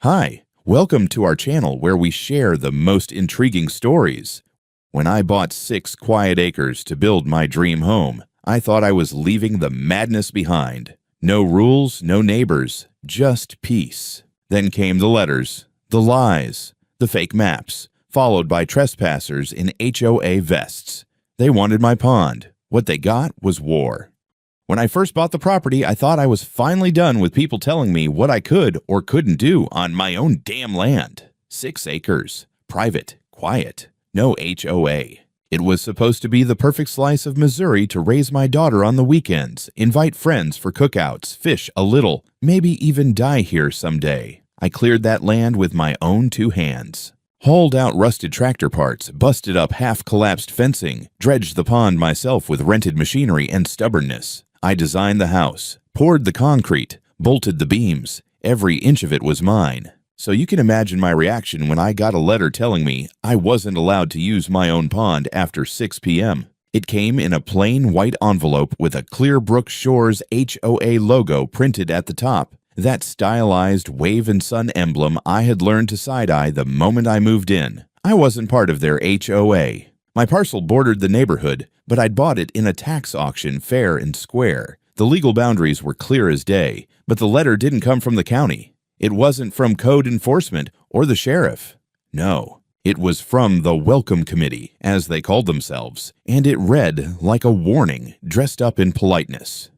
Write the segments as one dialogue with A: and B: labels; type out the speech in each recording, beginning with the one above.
A: Hi, welcome to our channel where we share the most intriguing stories. When I bought 6 quiet acres to build my dream home, I thought I was leaving the madness behind. No rules, no neighbors, just peace. Then came the letters, the lies, the fake maps, followed by trespassers in HOA vests. They wanted my pond. What they got was war. When I first bought the property, I thought I was finally done with people telling me what I could or couldn't do on my own damn land. 6 acres, private, quiet, no HOA. It was supposed to be the perfect slice of Missouri to raise my daughter on the weekends, invite friends for cookouts, fish a little, maybe even die here someday. I cleared that land with my own 2 hands. Hauled out rusted tractor parts, busted up half-collapsed fencing, dredged the pond myself with rented machinery and stubbornness. I designed the house, poured the concrete, bolted the beams. Every inch of it was mine. So you can imagine my reaction when I got a letter telling me I wasn't allowed to use my own pond after 6 p.m. It came in a plain white envelope with a Clearbrook Shores HOA logo printed at the top. That stylized wave and sun emblem I had learned to side-eye the moment I moved in. I wasn't part of their HOA. My parcel bordered the neighborhood, but I'd bought it in a tax auction fair and square. The legal boundaries were clear as day, but the letter didn't come from the county. It wasn't from code enforcement or the sheriff. No, it was from the Welcome Committee, as they called themselves, and it read like a warning dressed up in politeness.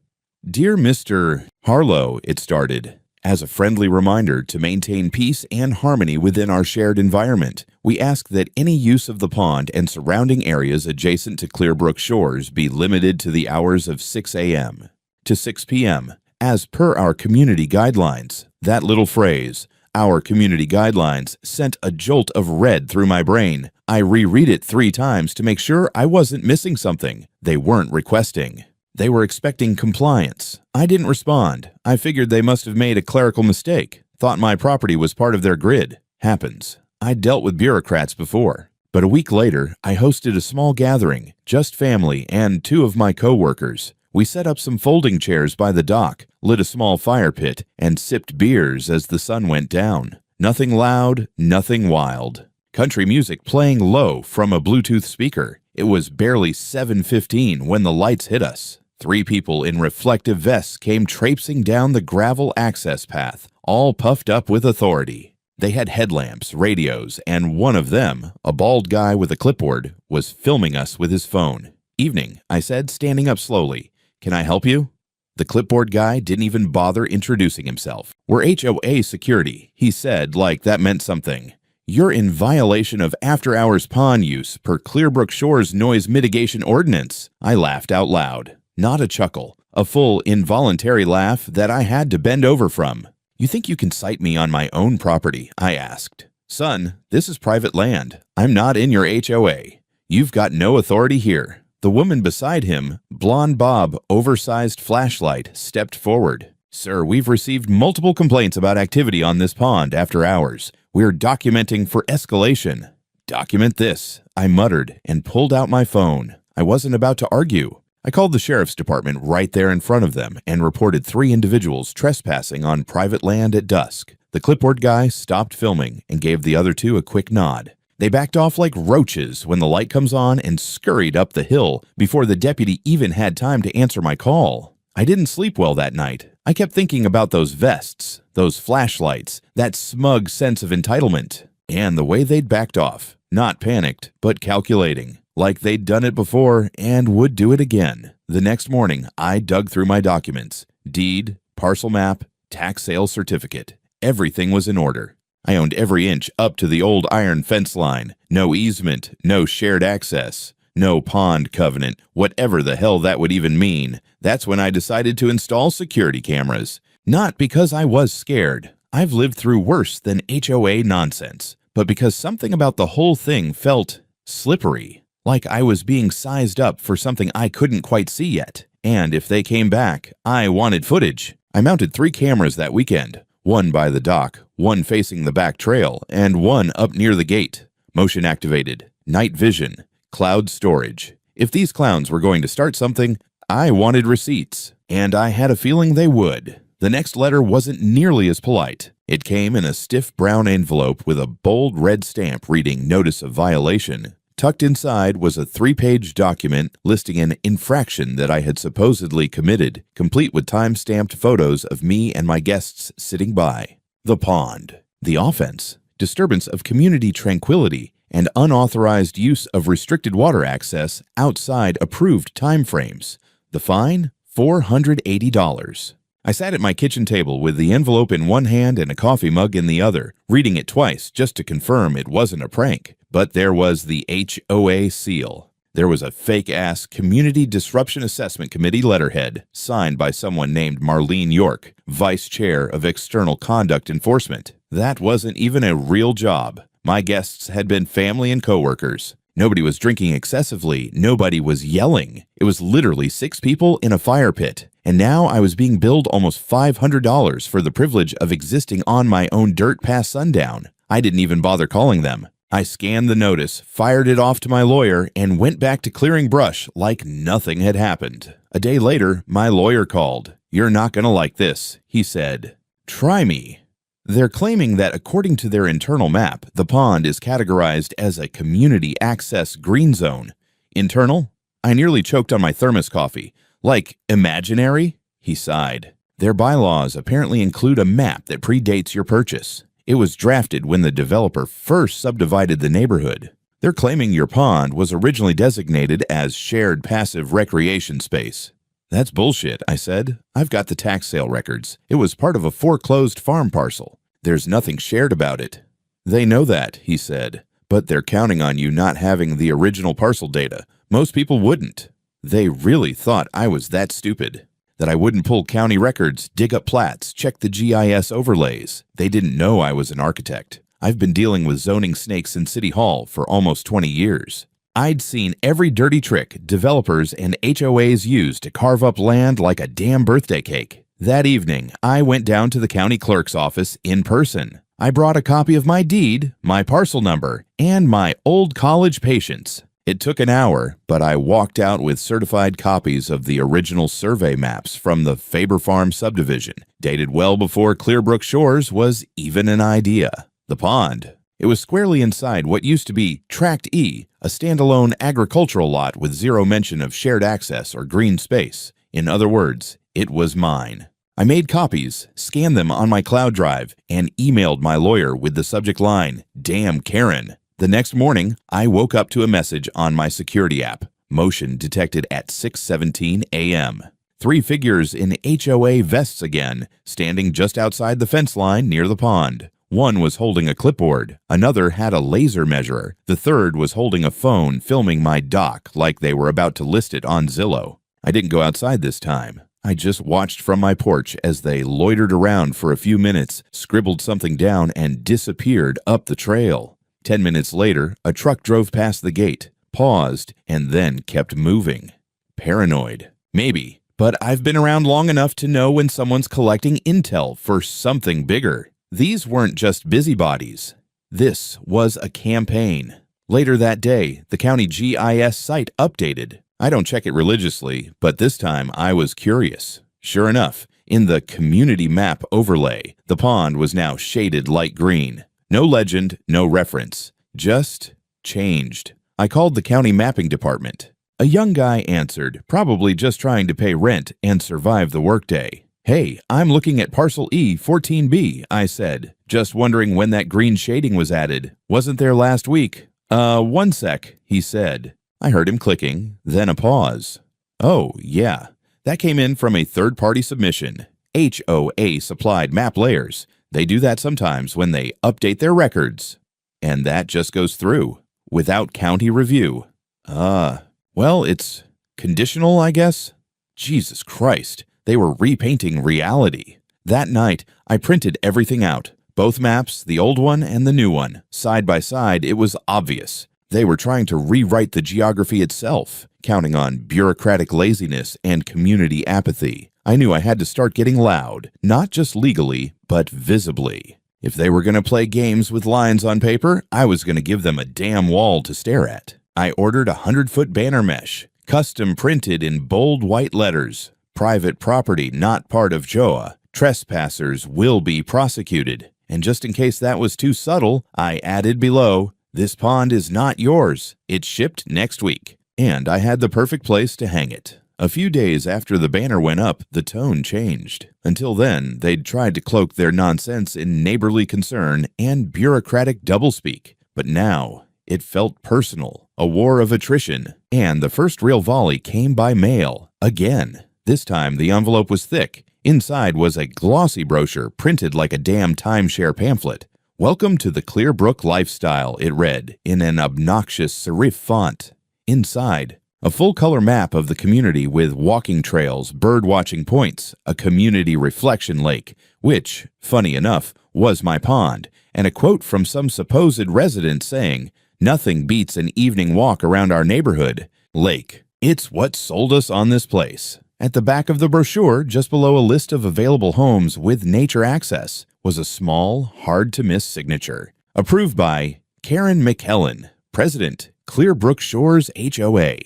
A: Dear Mr. Harlow, it started. As a friendly reminder to maintain peace and harmony within our shared environment, we ask that any use of the pond and surrounding areas adjacent to Clearbrook Shores be limited to the hours of 6 a.m. to 6 p.m. as per our community guidelines. That little phrase, our community guidelines, sent a jolt of red through my brain. I reread it 3 times to make sure I wasn't missing something they weren't requesting. They were expecting compliance. I didn't respond. I figured they must have made a clerical mistake. Thought my property was part of their grid. Happens. I'd dealt with bureaucrats before. But a week later, I hosted a small gathering, just family and 2 of my co-workers. We set up some folding chairs by the dock, lit a small fire pit, and sipped beers as the sun went down. Nothing loud, nothing wild. Country music playing low from a Bluetooth speaker. It was barely 7:15 when the lights hit us. 3 people in reflective vests came traipsing down the gravel access path, all puffed up with authority. They had headlamps, radios, and one of them, a bald guy with a clipboard, was filming us with his phone. Evening, I said, standing up slowly. Can I help you? The clipboard guy didn't even bother introducing himself. We're HOA security, he said like that meant something. You're in violation of after-hours pond use per Clearbrook Shores noise mitigation ordinance. I laughed out loud. Not a chuckle, a full involuntary laugh that I had to bend over from. You think you can cite me on my own property? I asked. Son, this is private land. I'm not in your HOA. You've got no authority here. The woman beside him, blonde bob, oversized flashlight, stepped forward. Sir, we've received multiple complaints about activity on this pond after hours. We're documenting for escalation. Document this, I muttered and pulled out my phone. I wasn't about to argue. I called the sheriff's department right there in front of them and reported 3 individuals trespassing on private land at dusk. The clipboard guy stopped filming and gave the other 2 a quick nod. They backed off like roaches when the light comes on and scurried up the hill before the deputy even had time to answer my call. I didn't sleep well that night. I kept thinking about those vests, those flashlights, that smug sense of entitlement, and the way they'd backed off. Not panicked, but calculating, like they'd done it before and would do it again. The next morning, I dug through my documents. Deed, parcel map, tax sale certificate. Everything was in order. I owned every inch up to the old iron fence line. No easement, no shared access. No pond covenant, whatever the hell that would even mean. That's when I decided to install security cameras. Not because I was scared. I've lived through worse than HOA nonsense. But because something about the whole thing felt slippery. Like I was being sized up for something I couldn't quite see yet. And if they came back, I wanted footage. I mounted 3 cameras that weekend. 1 by the dock, 1 facing the back trail, and 1 up near the gate. Motion activated. Night vision. Cloud storage. If these clowns were going to start something, I wanted receipts, and I had a feeling they would. The next letter wasn't nearly as polite. It came in a stiff brown envelope with a bold red stamp reading Notice of Violation. Tucked inside was a 3-page document listing an infraction that I had supposedly committed, complete with time-stamped photos of me and my guests sitting by. The pond. The offense: disturbance of community tranquility and unauthorized use of restricted water access outside approved timeframes. The fine? $480. I sat at my kitchen table with the envelope in one hand and a coffee mug in the other, reading it twice just to confirm it wasn't a prank. But there was the HOA seal. There was a fake-ass Community Disruption Assessment Committee letterhead, signed by someone named Marlene York, Vice Chair of External Conduct Enforcement. That wasn't even a real job. My guests had been family and coworkers. Nobody was drinking excessively. Nobody was yelling. It was literally 6 people in a fire pit. And now I was being billed almost $500 for the privilege of existing on my own dirt past sundown. I didn't even bother calling them. I scanned the notice, fired it off to my lawyer, and went back to clearing brush like nothing had happened. A day later, my lawyer called. "You're not gonna like this," he said. "Try me." They're claiming that according to their internal map, the pond is categorized as a community access green zone. Internal? I nearly choked on my thermos coffee. Like, imaginary? He sighed. Their bylaws apparently include a map that predates your purchase. It was drafted when the developer first subdivided the neighborhood. They're claiming your pond was originally designated as shared passive recreation space. "That's bullshit," I said. "I've got the tax sale records. It was part of a foreclosed farm parcel. There's nothing shared about it." "They know that," he said, "but they're counting on you not having the original parcel data. Most people wouldn't." They really thought I was that stupid. That I wouldn't pull county records, dig up plats, check the GIS overlays. They didn't know I was an architect. I've been dealing with zoning snakes in City Hall for almost 20 years. I'd seen every dirty trick developers and HOAs use to carve up land like a damn birthday cake. That evening, I went down to the county clerk's office in person. I brought a copy of my deed, my parcel number, and my old college patience. It took an hour, but I walked out with certified copies of the original survey maps from the Faber Farm subdivision, dated well before Clearbrook Shores was even an idea. The pond. It was squarely inside what used to be Tract E, a standalone agricultural lot with zero mention of shared access or green space. In other words, it was mine. I made copies, scanned them on my cloud drive, and emailed my lawyer with the subject line, "Damn Karen." The next morning, I woke up to a message on my security app. Motion detected at 6:17 a.m. 3 figures in HOA vests again, standing just outside the fence line near the pond. One was holding a clipboard. Another had a laser measurer. The third was holding a phone filming my dock like they were about to list it on Zillow. I didn't go outside this time. I just watched from my porch as they loitered around for a few minutes, scribbled something down, and disappeared up the trail. 10 minutes later, a truck drove past the gate, paused, and then kept moving. Paranoid. Maybe, but I've been around long enough to know when someone's collecting intel for something bigger. These weren't just busybodies. This was a campaign. Later that day, the county GIS site updated. I don't check it religiously, but this time I was curious. Sure enough, in the community map overlay, the pond was now shaded light green. No legend, no reference. Just changed. I called the county mapping department. A young guy answered, probably just trying to pay rent and survive the workday. "Hey, I'm looking at parcel E 14B, I said. "Just wondering when that green shading was added. Wasn't there last week." One sec," he said. I heard him clicking, then a pause. "Oh, yeah. That came in from a third-party submission. HOA supplied map layers. They do that sometimes when they update their records. And that just goes through, without county review. Well, it's conditional, I guess? Jesus Christ, they were repainting reality. That night, I printed everything out. Both maps, the old one and the new one. Side by side, it was obvious. They were trying to rewrite the geography itself, counting on bureaucratic laziness and community apathy. I knew I had to start getting loud, not just legally, but visibly. If they were going to play games with lines on paper, I was going to give them a damn wall to stare at. I ordered a 100-foot banner mesh, custom printed in bold white letters. Private property not part of HOA. Trespassers will be prosecuted. And just in case that was too subtle, I added below, "This pond is not yours. It's shipped next week." And I had the perfect place to hang it. A few days after the banner went up, the tone changed. Until then, they'd tried to cloak their nonsense in neighborly concern and bureaucratic doublespeak. But now, it felt personal, a war of attrition, and the first real volley came by mail. Again. This time, the envelope was thick. Inside was a glossy brochure printed like a damn timeshare pamphlet. "Welcome to the Clearbrook lifestyle," it read, in an obnoxious serif font. Inside, a full-color map of the community with walking trails, bird-watching points, a community reflection lake, which, funny enough, was my pond, and a quote from some supposed resident saying, "Nothing beats an evening walk around our neighborhood. Lake. It's what sold us on this place." At the back of the brochure, just below a list of available homes with nature access, was a small, hard-to-miss signature. Approved by Karen McKellen, President, Clearbrook Shores HOA.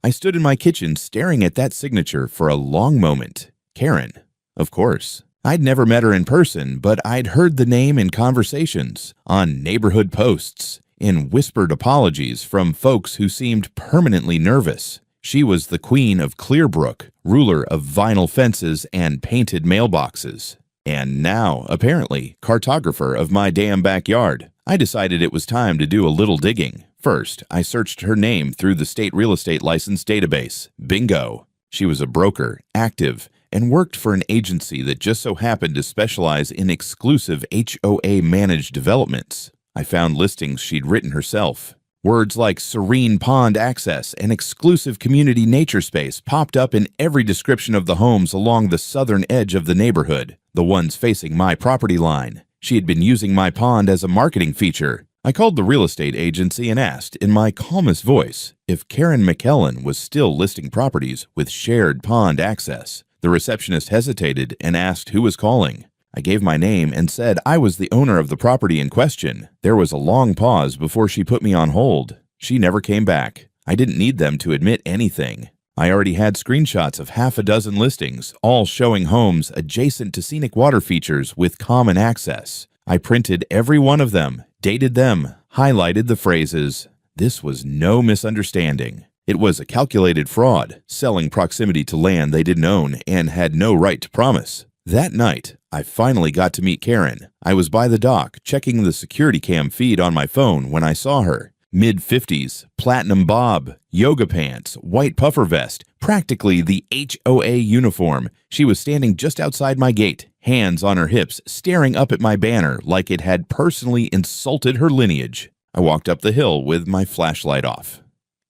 A: I stood in my kitchen staring at that signature for a long moment. Karen, of course. I'd never met her in person, but I'd heard the name in conversations, on neighborhood posts, in whispered apologies from folks who seemed permanently nervous. She was the queen of Clearbrook, ruler of vinyl fences and painted mailboxes. And now, apparently, cartographer of my damn backyard. I decided it was time to do a little digging. First, I searched her name through the state real estate license database. Bingo! She was a broker, active, and worked for an agency that just so happened to specialize in exclusive HOA-managed developments. I found listings she'd written herself. Words like serene pond access and exclusive community nature space popped up in every description of the homes along the southern edge of the neighborhood, the ones facing my property line. She had been using my pond as a marketing feature. I called the real estate agency and asked, in my calmest voice, if Karen McKellen was still listing properties with shared pond access. The receptionist hesitated and asked who was calling. I gave my name and said I was the owner of the property in question. There was a long pause before she put me on hold. She never came back. I didn't need them to admit anything. I already had screenshots of half a dozen listings, all showing homes adjacent to scenic water features with common access. I printed every one of them, dated them, highlighted the phrases. This was no misunderstanding. It was a calculated fraud, selling proximity to land they didn't own and had no right to promise. That night, I finally got to meet Karen. I was by the dock, checking the security cam feed on my phone when I saw her. Mid-50s, platinum bob, yoga pants, white puffer vest, practically the HOA uniform. She was standing just outside my gate, hands on her hips, staring up at my banner like it had personally insulted her lineage. I walked up the hill with my flashlight off.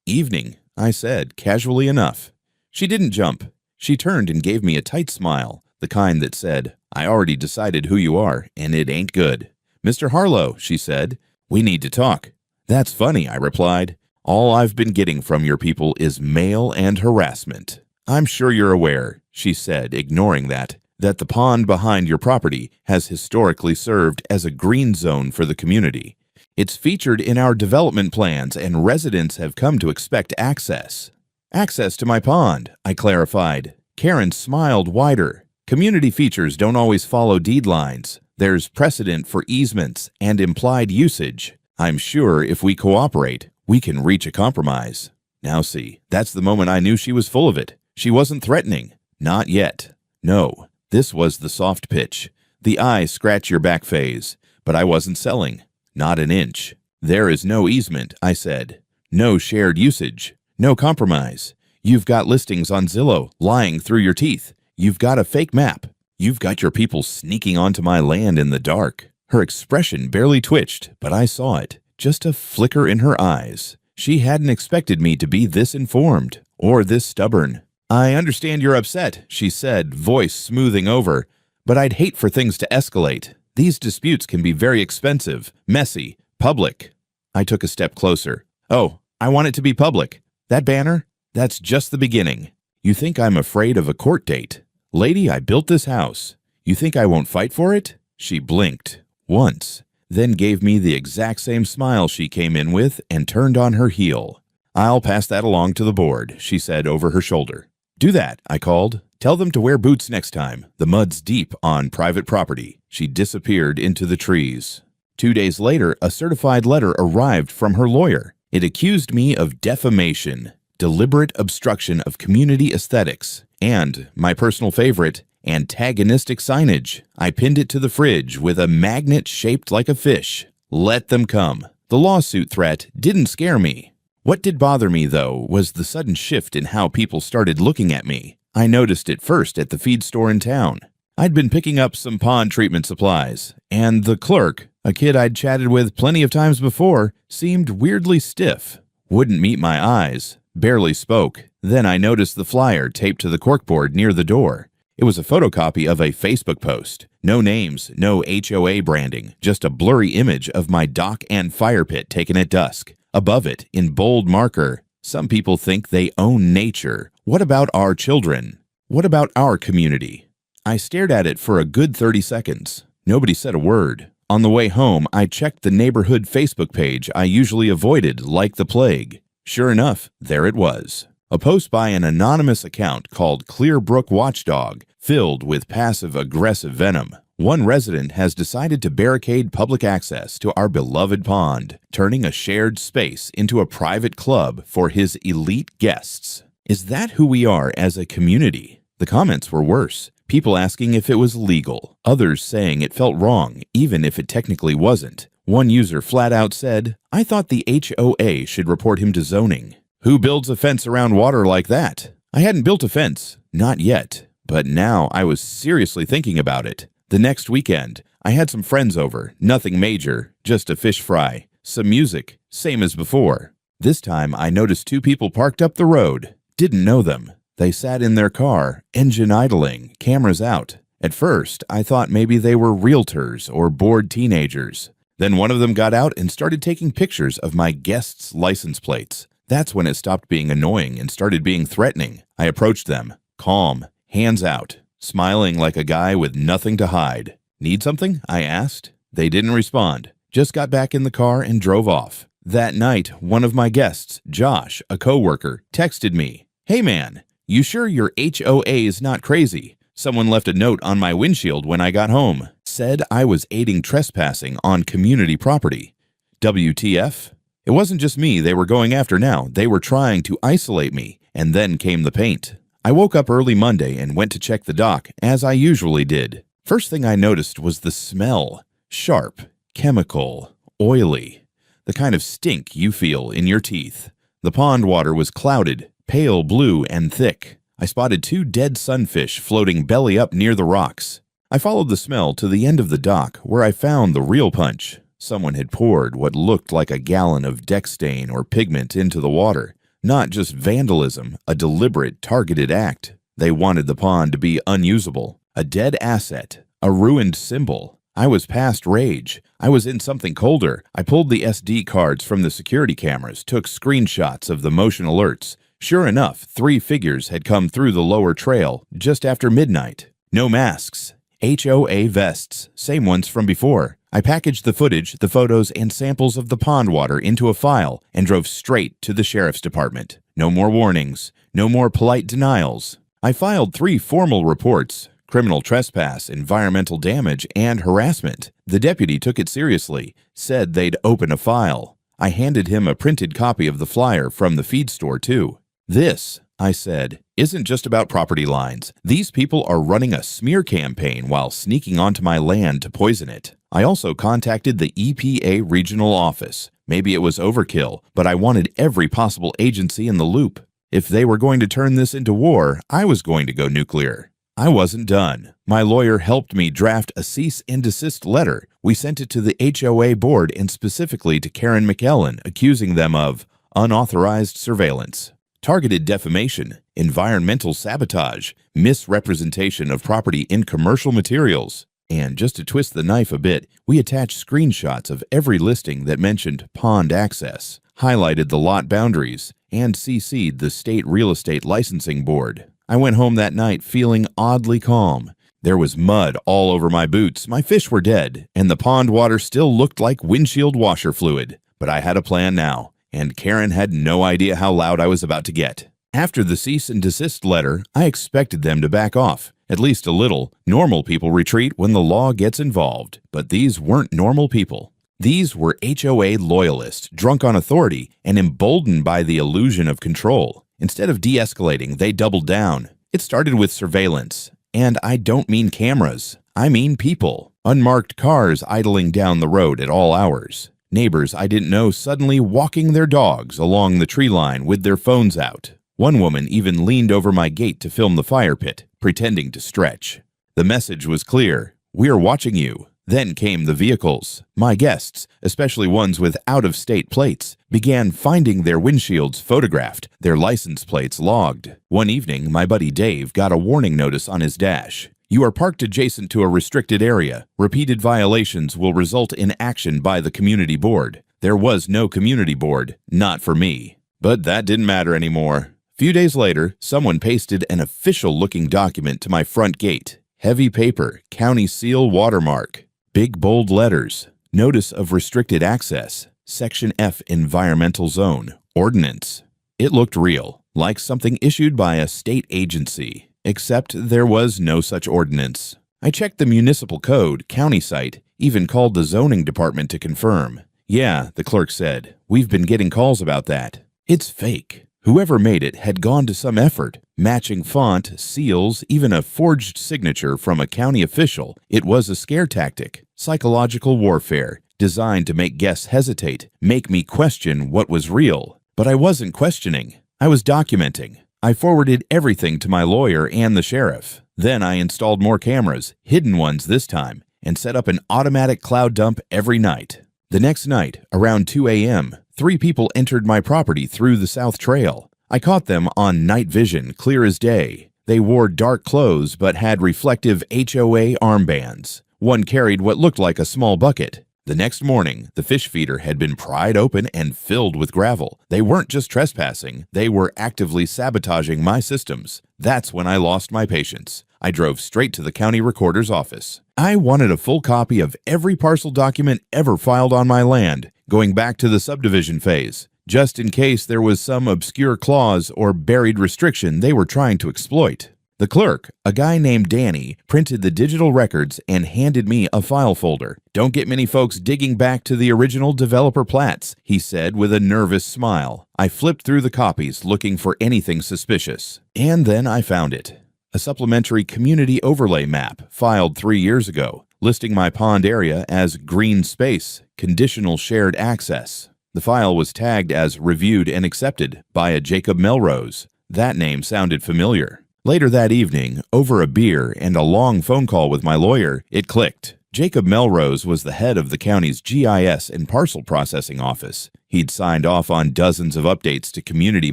A: "Evening," I said, casually enough. She didn't jump. She turned and gave me a tight smile, the kind that said, "I already decided who you are, and it ain't good." "Mr. Harlow," she said, "we need to talk." "That's funny," I replied. "All I've been getting from your people is mail and harassment." "I'm sure you're aware," she said, ignoring that the pond behind your property has historically served as a green zone for the community. It's featured in our development plans, and residents have come to expect access." "Access to my pond," I clarified. Karen smiled wider. "Community features don't always follow deed lines. There's precedent for easements and implied usage. I'm sure if we cooperate, we can reach a compromise." Now see, that's the moment I knew she was full of it. She wasn't threatening. Not yet. No, this was the soft pitch, the eye scratch your back phase. But I wasn't selling. Not an inch. "There is no easement," I said. "No shared usage. No compromise. You've got listings on Zillow lying through your teeth. You've got a fake map. You've got your people sneaking onto my land in the dark." Her expression barely twitched, but I saw it. Just a flicker in her eyes. She hadn't expected me to be this informed, or this stubborn. "I understand you're upset," she said, voice smoothing over, "but I'd hate for things to escalate. These disputes can be very expensive, messy, public." I took a step closer. "Oh, I want it to be public. That banner? That's just the beginning. You think I'm afraid of a court date? Lady, I built this house. You think I won't fight for it?" She blinked once, then gave me the exact same smile she came in with and turned on her heel. "I'll pass that along to the board," she said over her shoulder. "Do that," I called. "Tell them to wear boots next time. The mud's deep on private property." She disappeared into the trees. 2 days later, a certified letter arrived from her lawyer. It accused me of defamation, deliberate obstruction of community aesthetics, and, my personal favorite, antagonistic signage. I pinned it to the fridge with a magnet shaped like a fish. Let them come. The lawsuit threat didn't scare me. What did bother me, though, was the sudden shift in how people started looking at me. I noticed it first at the feed store in town. I'd been picking up some pond treatment supplies, and the clerk, a kid I'd chatted with plenty of times before, seemed weirdly stiff. Wouldn't meet my eyes. Barely spoke. Then I noticed the flyer taped to the corkboard near the door. It was a photocopy of a Facebook post. No names, no HOA branding, just a blurry image of my dock and fire pit taken at dusk. Above it, in bold marker, "Some people think they own nature. What about our children? What about our community?" I stared at it for a good 30 seconds. Nobody said a word. On the way home, I checked the neighborhood Facebook page I usually avoided like the plague. Sure enough, there it was. A post by an anonymous account called Clearbrook Watchdog, filled with passive-aggressive venom. One resident has decided to barricade public access to our beloved pond, turning a shared space into a private club for his elite guests. Is that who we are as a community? The comments were worse. People asking if it was legal. Others saying it felt wrong, even if it technically wasn't. One user flat out said, "I thought the HOA should report him to zoning. Who builds a fence around water like that?" I hadn't built a fence. Not yet. But now I was seriously thinking about it. The next weekend, I had some friends over. Nothing major, just a fish fry. Some music, same as before. This time I noticed 2 people parked up the road. Didn't know them. They sat in their car, engine idling, cameras out. At first, I thought maybe they were realtors or bored teenagers. Then one of them got out and started taking pictures of my guests' license plates. That's when it stopped being annoying and started being threatening. I approached them, calm, hands out, smiling like a guy with nothing to hide. "Need something?" I asked. They didn't respond, just got back in the car and drove off. That night, one of my guests, Josh, a coworker, texted me, "Hey man, you sure your HOA is not crazy? Someone left a note on my windshield when I got home. Said I was aiding trespassing on community property. WTF? It wasn't just me they were going after now. They were trying to isolate me, and then came the paint. I woke up early Monday and went to check the dock, as I usually did. First thing I noticed was the smell. Sharp, chemical, oily. The kind of stink you feel in your teeth. The pond water was clouded, pale blue and thick. I spotted 2 dead sunfish floating belly up near the rocks. I followed the smell to the end of the dock, where I found the real punch. Someone had poured what looked like a gallon of deck stain or pigment into the water. Not just vandalism, a deliberate, targeted act. They wanted the pond to be unusable. A dead asset. A ruined symbol. I was past rage. I was in something colder. I pulled the SD cards from the security cameras, took screenshots of the motion alerts. Sure enough, 3 figures had come through the lower trail just after midnight. No masks. HOA vests, same ones from before. I packaged the footage, the photos, and samples of the pond water into a file and drove straight to the sheriff's department. No more warnings. No more polite denials. I filed 3 formal reports: criminal trespass, environmental damage, and harassment. The deputy took it seriously, said they'd open a file. I handed him a printed copy of the flyer from the feed store, too. "This," I said, "isn't just about property lines. These people are running a smear campaign while sneaking onto my land to poison it." I also contacted the EPA regional office. Maybe it was overkill, but I wanted every possible agency in the loop. If they were going to turn this into war, I was going to go nuclear. I wasn't done. My lawyer helped me draft a cease and desist letter. We sent it to the HOA board and specifically to Karen McKellen, accusing them of unauthorized surveillance, targeted defamation, environmental sabotage, misrepresentation of property in commercial materials. And just to twist the knife a bit, we attached screenshots of every listing that mentioned pond access, highlighted the lot boundaries, and CC'd the State Real Estate Licensing Board. I went home that night feeling oddly calm. There was mud all over my boots, my fish were dead, and the pond water still looked like windshield washer fluid. But I had a plan now, and Karen had no idea how loud I was about to get. After the cease and desist letter, I expected them to back off, at least a little. Normal people retreat when the law gets involved, but these weren't normal people. These were HOA loyalists, drunk on authority and emboldened by the illusion of control. Instead of de-escalating, they doubled down. It started with surveillance. And I don't mean cameras. I mean people. Unmarked cars idling down the road at all hours. Neighbors I didn't know suddenly walking their dogs along the tree line with their phones out. One woman even leaned over my gate to film the fire pit, pretending to stretch. The message was clear. We're watching you. Then came the vehicles. My guests, especially ones with out-of-state plates, began finding their windshields photographed, their license plates logged. One evening, my buddy Dave got a warning notice on his dash. You are parked adjacent to a restricted area. Repeated violations will result in action by the community board. There was no community board, not for me. But that didn't matter anymore. A few days later, someone pasted an official-looking document to my front gate. Heavy paper, county seal watermark. Big bold letters, notice of restricted access, Section F environmental zone, ordinance. It looked real, like something issued by a state agency, except there was no such ordinance. I checked the municipal code, county site, even called the zoning department to confirm. Yeah, the clerk said, we've been getting calls about that. It's fake. Whoever made it had gone to some effort, matching font, seals, even a forged signature from a county official. It was a scare tactic, psychological warfare, designed to make guests hesitate, make me question what was real. But I wasn't questioning. I was documenting. I forwarded everything to my lawyer and the sheriff. Then I installed more cameras, hidden ones this time, and set up an automatic cloud dump every night. The next night, around 2 a.m., 3 people entered my property through the South Trail. I caught them on night vision, clear as day. They wore dark clothes but had reflective HOA armbands. One carried what looked like a small bucket. The next morning, the fish feeder had been pried open and filled with gravel. They weren't just trespassing, they were actively sabotaging my systems. That's when I lost my patience. I drove straight to the county recorder's office. I wanted a full copy of every parcel document ever filed on my land, going back to the subdivision phase, just in case there was some obscure clause or buried restriction they were trying to exploit. The clerk, a guy named Danny, printed the digital records and handed me a file folder. Don't get many folks digging back to the original developer plats, he said with a nervous smile. I flipped through the copies looking for anything suspicious. And then I found it. A supplementary community overlay map filed 3 years ago, listing my pond area as green space, conditional shared access. The file was tagged as reviewed and accepted by a Jacob Melrose. That name sounded familiar. Later that evening, over a beer and a long phone call with my lawyer, it clicked. Jacob Melrose was the head of the county's GIS and parcel processing office. He'd signed off on dozens of updates to community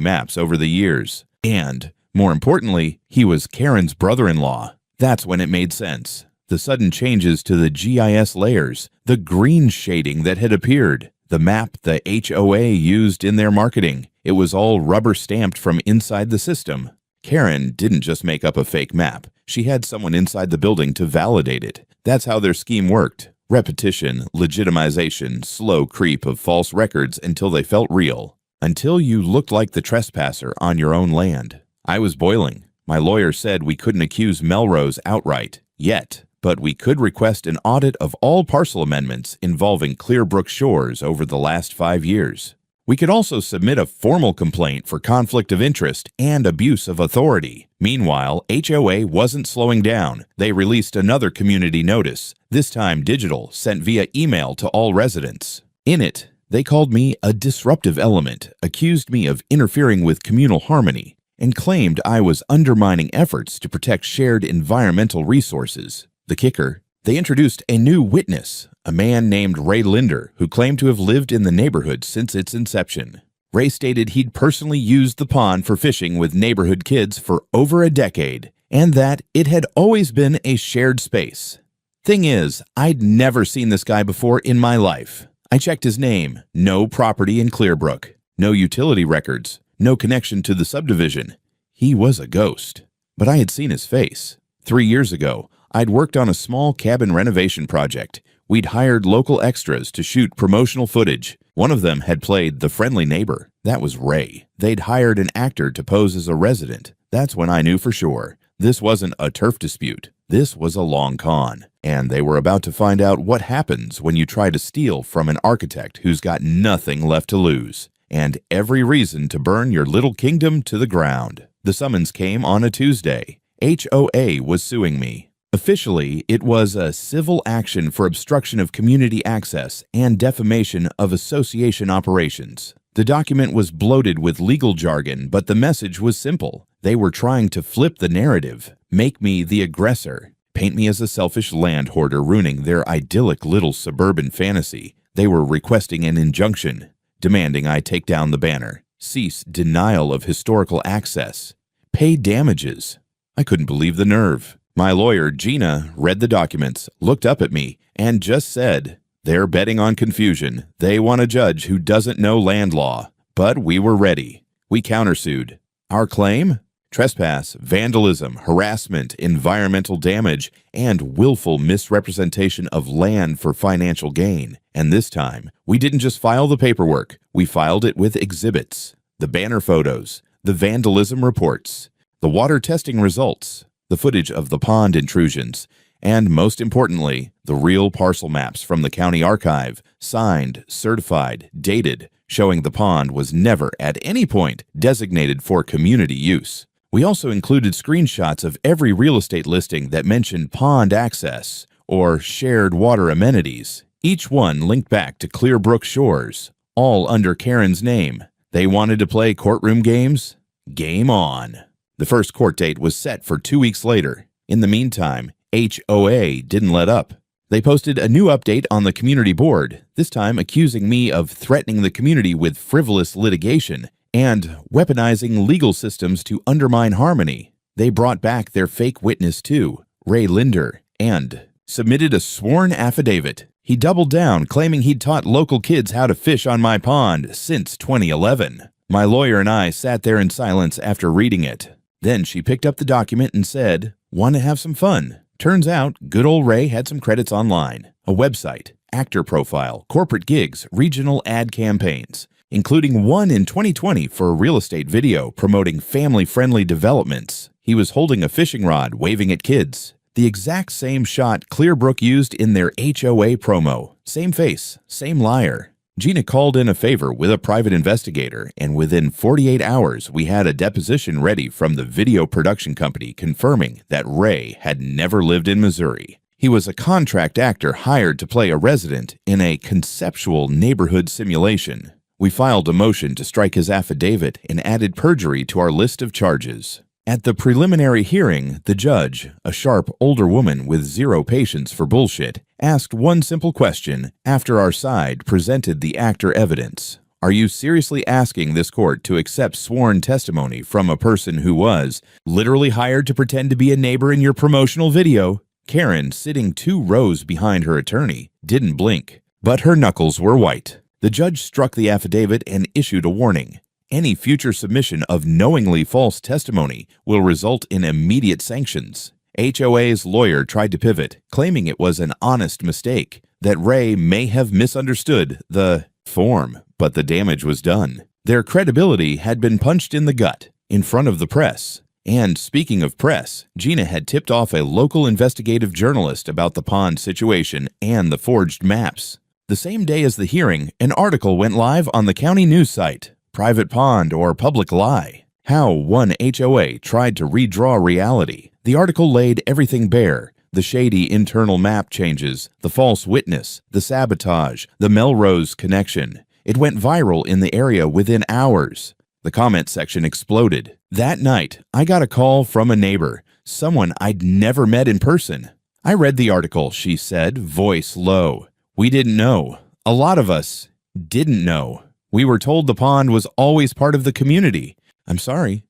A: maps over the years. And, more importantly, he was Karen's brother-in-law. That's when it made sense. The sudden changes to the GIS layers, the green shading that had appeared, the map the HOA used in their marketing. It was all rubber-stamped from inside the system. Karen didn't just make up a fake map. She had someone inside the building to validate it. That's how their scheme worked. Repetition, legitimization, slow creep of false records until they felt real. Until you looked like the trespasser on your own land. I was boiling. My lawyer said we couldn't accuse Melrose outright, yet, but we could request an audit of all parcel amendments involving Clearbrook Shores over the last 5 years. We could also submit a formal complaint for conflict of interest and abuse of authority. Meanwhile, HOA wasn't slowing down. They released another community notice, this time digital, sent via email to all residents. In it, they called me a disruptive element, accused me of interfering with communal harmony, and claimed I was undermining efforts to protect shared environmental resources. The kicker, they introduced a new witness, a man named Ray Linder, who claimed to have lived in the neighborhood since its inception. Ray stated he'd personally used the pond for fishing with neighborhood kids for over a decade, and that it had always been a shared space. Thing is, I'd never seen this guy before in my life. I checked his name, no property in Clearbrook, no utility records, no connection to the subdivision. He was a ghost. But I had seen his face. 3 years ago, I'd worked on a small cabin renovation project. We'd hired local extras to shoot promotional footage. One of them had played the friendly neighbor. That was Ray. They'd hired an actor to pose as a resident. That's when I knew for sure. This wasn't a turf dispute. This was a long con. And they were about to find out what happens when you try to steal from an architect who's got nothing left to lose, and every reason to burn your little kingdom to the ground. The summons came on a Tuesday. HOA was suing me. Officially, it was a civil action for obstruction of community access and defamation of association operations. The document was bloated with legal jargon, but the message was simple. They were trying to flip the narrative, make me the aggressor, paint me as a selfish land hoarder ruining their idyllic little suburban fantasy. They were requesting an injunction, demanding I take down the banner, cease denial of historical access, pay damages. I couldn't believe the nerve. My lawyer, Gina, read the documents, looked up at me, and just said, "They're betting on confusion. They want a judge who doesn't know land law." But we were ready. We countersued. Our claim? Trespass, vandalism, harassment, environmental damage, and willful misrepresentation of land for financial gain. And this time, we didn't just file the paperwork. We filed it with exhibits, the banner photos, the vandalism reports, the water testing results, the footage of the pond intrusions, and most importantly, the real parcel maps from the county archive, signed, certified, dated, showing the pond was never at any point designated for community use. We also included screenshots of every real estate listing that mentioned pond access or shared water amenities, each one linked back to Clearbrook Shores, all under Karen's name. They wanted to play courtroom games? Game on. The first court date was set for 2 weeks later. In the meantime, HOA didn't let up. They posted a new update on the community board, this time accusing me of threatening the community with frivolous litigation and weaponizing legal systems to undermine harmony. They brought back their fake witness too, Ray Linder, and submitted a sworn affidavit. He doubled down, claiming he'd taught local kids how to fish on my pond since 2011. My lawyer and I sat there in silence after reading it. Then she picked up the document and said, "Want to have some fun?" Turns out, good old Ray had some credits online, a website, actor profile, corporate gigs, regional ad campaigns, including one in 2020 for a real estate video promoting family-friendly developments. He was holding a fishing rod, waving at kids. The exact same shot Clearbrook used in their HOA promo. Same face, same liar. Gina called in a favor with a private investigator, and within 48 hours, we had a deposition ready from the video production company confirming that Ray had never lived in Missouri. He was a contract actor hired to play a resident in a conceptual neighborhood simulation. We filed a motion to strike his affidavit and added perjury to our list of charges. At the preliminary hearing, the judge, a sharp older woman with zero patience for bullshit, asked one simple question after our side presented the actor evidence. Are you seriously asking this court to accept sworn testimony from a person who was literally hired to pretend to be a neighbor in your promotional video? Karen, sitting 2 rows behind her attorney, didn't blink, but her knuckles were white. The judge struck the affidavit and issued a warning. Any future submission of knowingly false testimony will result in immediate sanctions. HOA's lawyer tried to pivot, claiming it was an honest mistake, that Ray may have misunderstood the form, but the damage was done. Their credibility had been punched in the gut, in front of the press. And speaking of press, Gina had tipped off a local investigative journalist about the pond situation and the forged maps. The same day as the hearing, an article went live on the county news site, Private Pond or Public Lie. How one HOA tried to redraw reality. The article laid everything bare. The shady internal map changes, the false witness, the sabotage, the Melrose connection. It went viral in the area within hours. The comment section exploded. That night, I got a call from a neighbor, someone I'd never met in person. I read the article, she said, voice low. We didn't know. A lot of us didn't know. We were told the pond was always part of the community. I'm sorry.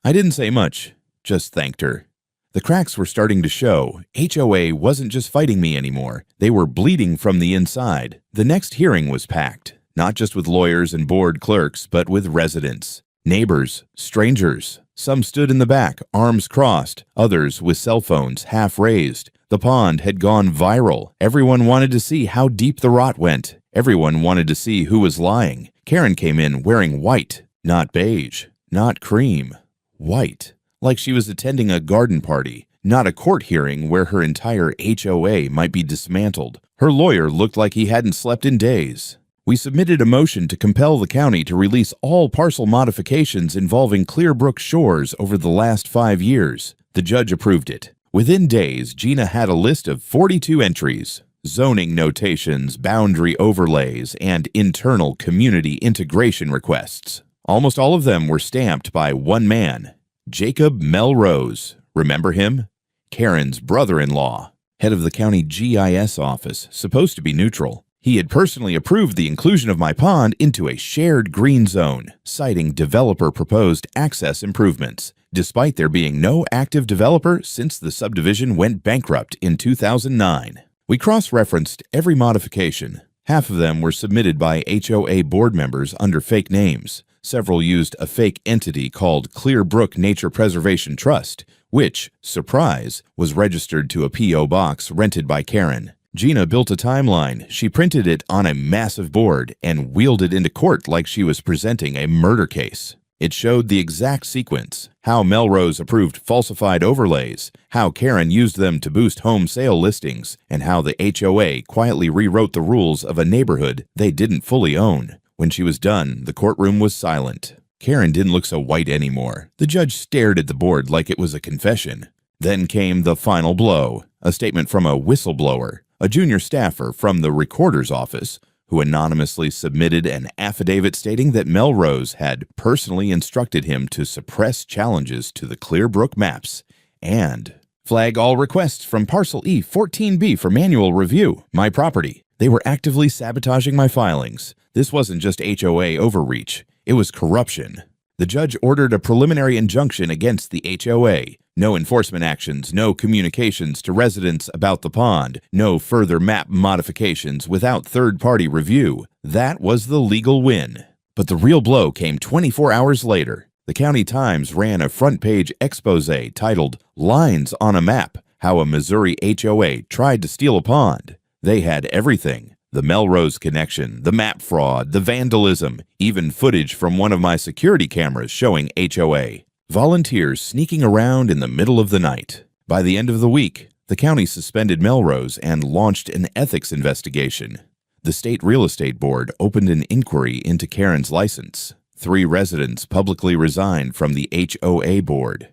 A: I didn't say much, just thanked her. The cracks were starting to show. HOA wasn't just fighting me anymore. They were bleeding from the inside. The next hearing was packed, not just with lawyers and board clerks, but with residents, neighbors, strangers. Some stood in the back, arms crossed, others with cell phones half raised. The pond had gone viral. Everyone wanted to see how deep the rot went. Everyone wanted to see who was lying. Karen came in wearing white, not beige, not cream, white, like she was attending a garden party, not a court hearing where her entire HOA might be dismantled. Her lawyer looked like he hadn't slept in days. We submitted a motion to compel the county to release all parcel modifications involving Clearbrook Shores over the last 5 years. The judge approved it. Within days, Gina had a list of 42 entries: zoning notations, boundary overlays, and internal community integration requests. Almost all of them were stamped by one man, Jacob Melrose. Remember him? Karen's brother-in-law, head of the county GIS office, supposed to be neutral. He had personally approved the inclusion of my pond into a shared green zone, citing developer-proposed access improvements, despite there being no active developer since the subdivision went bankrupt in 2009. We cross-referenced every modification. Half of them were submitted by HOA board members under fake names. Several used a fake entity called Clearbrook Nature Preservation Trust, which, surprise, was registered to a P.O. box rented by Karen. Gina built a timeline. She printed it on a massive board and wheeled it into court like she was presenting a murder case. It showed the exact sequence: how Melrose approved falsified overlays, how Karen used them to boost home sale listings, and how the HOA quietly rewrote the rules of a neighborhood they didn't fully own. When she was done, the courtroom was silent. Karen didn't look so white anymore. The judge stared at the board like it was a confession. Then came the final blow, a statement from a whistleblower, a junior staffer from the recorder's office, who anonymously submitted an affidavit stating that Melrose had personally instructed him to suppress challenges to the Clearbrook maps and flag all requests from Parcel E 14B for manual review, my property. They were actively sabotaging my filings. This wasn't just HOA overreach. It was corruption. The judge ordered a preliminary injunction against the HOA. No enforcement actions, no communications to residents about the pond, no further map modifications without third-party review. That was the legal win. But the real blow came 24 hours later. The County Times ran a front-page expose titled "Lines on a Map: How a Missouri HOA Tried to Steal a Pond." They had everything: the Melrose connection, the map fraud, the vandalism, even footage from one of my security cameras showing HOA. Volunteers sneaking around in the middle of the night. By the end of the week, the county suspended Melrose and launched an ethics investigation. The State Real Estate Board opened an inquiry into Karen's license. 3 residents publicly resigned from the HOA board.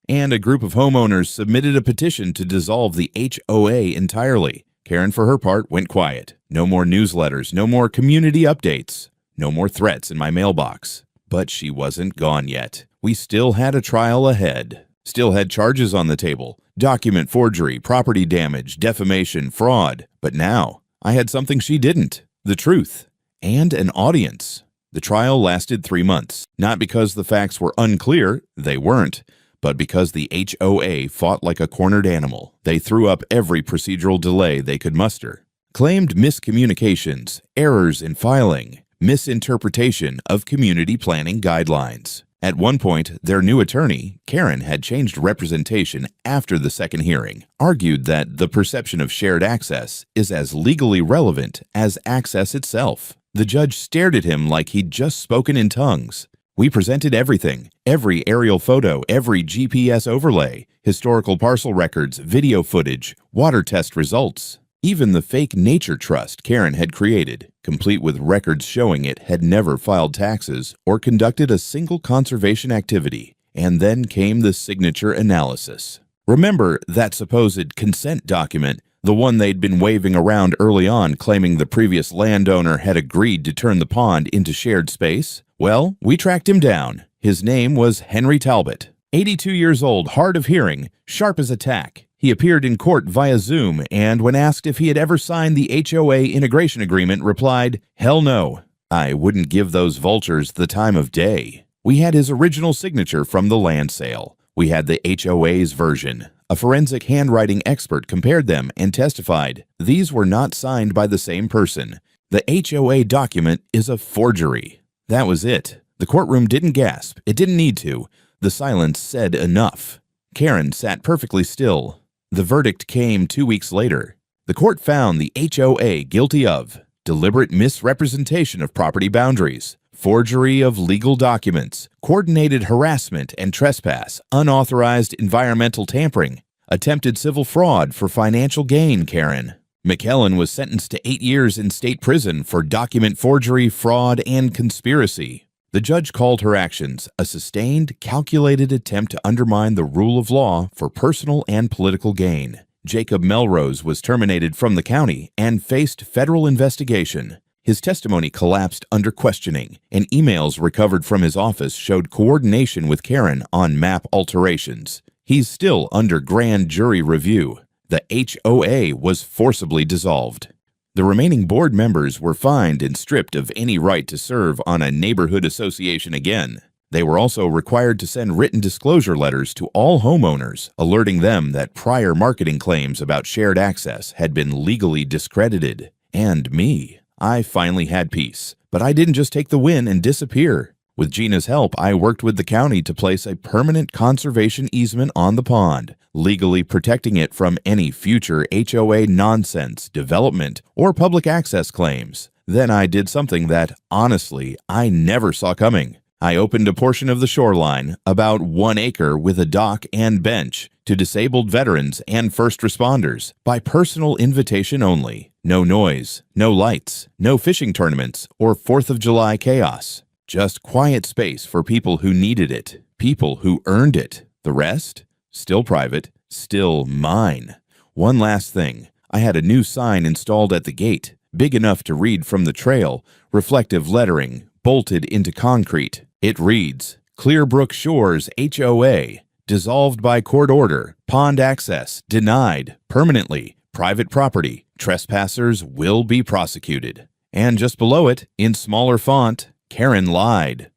A: And a group of homeowners submitted a petition to dissolve the HOA entirely. Karen, for her part, went quiet. No more newsletters, no more community updates, no more threats in my mailbox. But she wasn't gone yet. We still had a trial ahead. Still had charges on the table: document forgery, property damage, defamation, fraud. But now, I had something she didn't: the truth. And an audience. The trial lasted 3 months. Not because the facts were unclear, they weren't, but because the HOA fought like a cornered animal. They threw up every procedural delay they could muster. Claimed miscommunications, errors in filing, misinterpretation of community planning guidelines. At one point, their new attorney, Karen, had changed representation after the second hearing, argued that the perception of shared access is as legally relevant as access itself. The judge stared at him like he'd just spoken in tongues. We presented everything: every aerial photo, every GPS overlay, historical parcel records, video footage, water test results. Even the fake nature trust Karen had created, complete with records showing it had never filed taxes or conducted a single conservation activity. And then came the signature analysis. Remember that supposed consent document, the one they'd been waving around early on, claiming the previous landowner had agreed to turn the pond into shared space? Well, we tracked him down. His name was Henry Talbot. 82 years old, hard of hearing, sharp as a tack. He appeared in court via Zoom, and when asked if he had ever signed the HOA integration agreement, replied, "Hell no. I wouldn't give those vultures the time of day." We had his original signature from the land sale. We had the HOA's version. A forensic handwriting expert compared them and testified these were not signed by the same person. The HOA document is a forgery. That was it. The courtroom didn't gasp. It didn't need to. The silence said enough. Karen sat perfectly still. The verdict came 2 weeks later. The court found the HOA guilty of deliberate misrepresentation of property boundaries, forgery of legal documents, coordinated harassment and trespass, unauthorized environmental tampering, attempted civil fraud for financial gain, Karen. McKellen was sentenced to 8 years in state prison for document forgery, fraud, and conspiracy. The judge called her actions a sustained, calculated attempt to undermine the rule of law for personal and political gain. Jacob Melrose was terminated from the county and faced federal investigation. His testimony collapsed under questioning, and emails recovered from his office showed coordination with Karen on map alterations. He's still under grand jury review. The HOA was forcibly dissolved. The remaining board members were fined and stripped of any right to serve on a neighborhood association again. They were also required to send written disclosure letters to all homeowners, alerting them that prior marketing claims about shared access had been legally discredited. And me. I finally had peace. But I didn't just take the win and disappear. With Gina's help, I worked with the county to place a permanent conservation easement on the pond, legally protecting it from any future HOA nonsense, development, or public access claims. Then I did something that, honestly, I never saw coming. I opened a portion of the shoreline, about 1 acre with a dock and bench, to disabled veterans and first responders, by personal invitation only. No noise, no lights, no fishing tournaments, or 4th of July chaos. Just quiet space for people who needed it, people who earned it. The rest? Still private, still mine. One last thing. I had a new sign installed at the gate, big enough to read from the trail, reflective lettering, bolted into concrete. It reads, Clearbrook Shores HOA, dissolved by court order, pond access, denied, permanently, private property, trespassers will be prosecuted. And just below it, in smaller font, Karen lied.